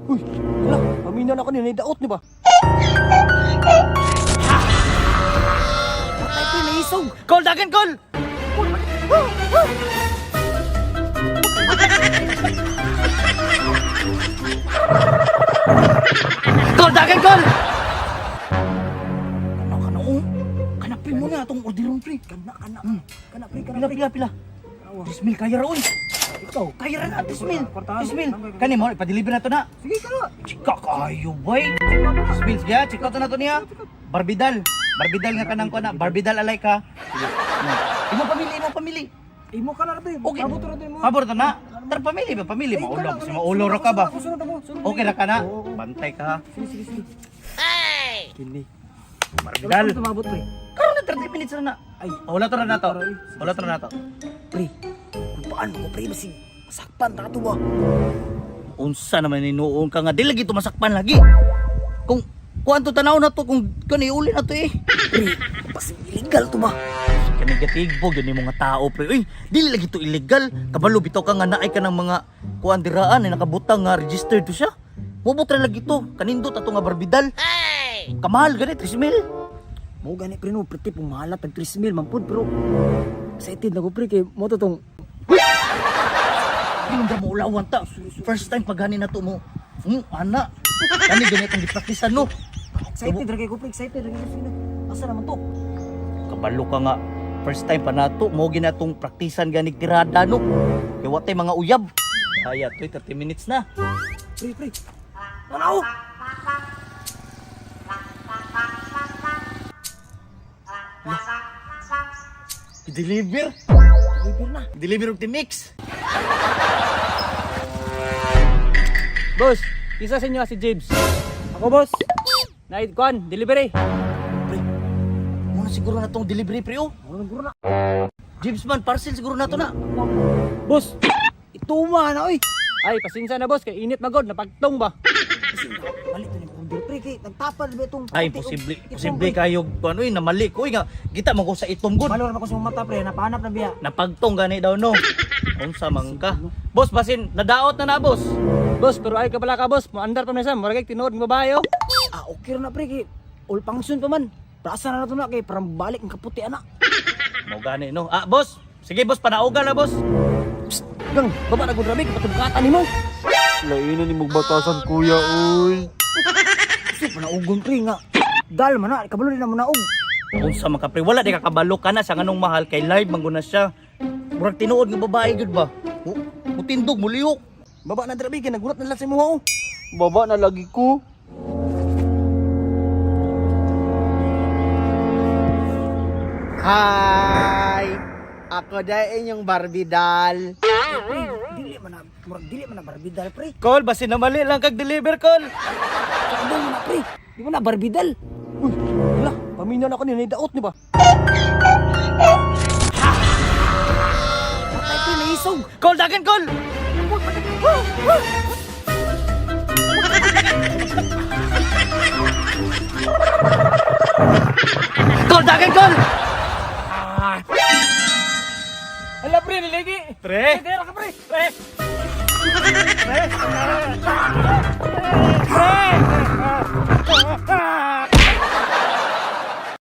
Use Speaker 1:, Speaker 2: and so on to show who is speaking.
Speaker 1: Uy, wala. Paminaw na kanina. Daot ni ba? Patay ko yung naisog.
Speaker 2: Call, dagan, call! Call, dagan, call!
Speaker 1: Kana, kanapin mo na itong orderong pre. Kana, pre.
Speaker 2: Pila. 10 mil kaya raon.
Speaker 1: Ikaw.
Speaker 2: Kaya ra na, 10 mil. 10 mil. Kani mo, ipa-deliver na to na.
Speaker 1: Sige ka na.
Speaker 2: Chika kayo, boy. 10 mil siya, check out na to niya. Barbidal. Barbidal nga kanang ko na. Barbidal alay ka. Imo pamili.
Speaker 1: Imo ka na pre.
Speaker 2: Okay.
Speaker 1: Pabot ra mo.
Speaker 2: Pabor to na. Tar pamili. Maulo. Kasi maulo ra ka ba?
Speaker 1: Sunod mo.
Speaker 2: Okay ra ka na. Bantay ka ha.
Speaker 1: Sige. Kini.
Speaker 2: Barbidal.
Speaker 1: Wala tumabot pre.
Speaker 2: Karon na 30 minutes na.
Speaker 1: Ay,
Speaker 2: Wala to na to. Wala to na to.
Speaker 1: pre. Kung paano mo pre masig sakpan ta to ba?
Speaker 2: Unsa naman inuon ka nga dili lagi tumasakpan lagi. Kung kuanto tanaw na to kung kani uli na to eh.
Speaker 1: Pre, pasig illegal to ba?
Speaker 2: Kani gatigbog yun yung mga tao pre. Uy, dili lagi to illegal. Kabalo bitaw ka nga naay ka ng mga kuan diraan na nakabutang nga registered to siya. Mubutra lagi to. Kanindot ato nga barbidal. Kamahal gani 3 mil.
Speaker 1: Mo gani pre no, pretty pumalat tag 3,000 man pud pero excited na ko pre kay mo to tong
Speaker 2: Yung mo ulawan ta. First time paghani na to mo. Ana. Kani ganit ang gipraktisan no.
Speaker 1: excited ra kay ko pre, excited ra kay ko. Asa naman to?
Speaker 2: Kabalo ka nga. First time pa nato mo ginatong praktisan ganig tirada no. Kay wa tay mga uyab. Kaya toy 30 minutes na.
Speaker 1: Pre. Tanaw.
Speaker 2: I-deliver.
Speaker 1: Deliver na.
Speaker 2: Deliver og mix.
Speaker 3: Boss, isa sa inyo si James. Ako boss. Night con, delivery.
Speaker 2: Pre. Muna siguro na tong delivery pre oh.
Speaker 1: Wala guro na.
Speaker 2: James man parcel siguro na to na.
Speaker 3: Boss,
Speaker 1: Ituma na oy.
Speaker 3: ay pasinsa na boss kay init magod napagtong ba.
Speaker 1: Kasi balik to ni order pre kay nagtapal ba itong
Speaker 2: Ay posible kayo kuno na mali ko nga kita mo ko sa itom gud.
Speaker 1: Malo na ko sa mata pre, napahanap na biya.
Speaker 2: Napagtong gani daw no. Unsa man ka? Boss basin nadaot na boss.
Speaker 3: Boss, pero ay ka pala ka boss, mo andar pa man sa, murag tinuod ng babae oh.
Speaker 1: Ah, okay na pre kay all function pa man. Prasa na to na kay parang balik ang kaputi ana.
Speaker 2: Mo gani no. Ah boss, sige boss panauga na boss.
Speaker 1: Gang, baba na gud rabi kapatugatan nimo.
Speaker 4: Lainan ni magbatasan kuya uy.
Speaker 1: Kasi panaugon pre nga. Dal man na, kabalo din na mo naog.
Speaker 2: Unsa man ka pre, wala di ka kabalo ka na sa nganong mahal kay live man guna siya. Murag tinuod nga babae gud ba? Mutindog muliyok.
Speaker 1: Baba na drabi kay nagulat na lang sa mo.
Speaker 4: Baba na lagi ko.
Speaker 5: Hi! Ako dahil inyong barbidal.
Speaker 1: Pre, dili man na, murag dili man na barbidal pre.
Speaker 2: Call basin na mali lang kag deliver call.
Speaker 1: Sakdo mo na pre. Di mo na barbidal. Uy, wala, paminaw na kanina daot ni ba? Patay ko yung naisog.
Speaker 2: Call dagan call. Call dagan call.
Speaker 3: Hala pre, niligi.
Speaker 2: Pre.
Speaker 3: Dera ka pre. Pre.
Speaker 2: Pre.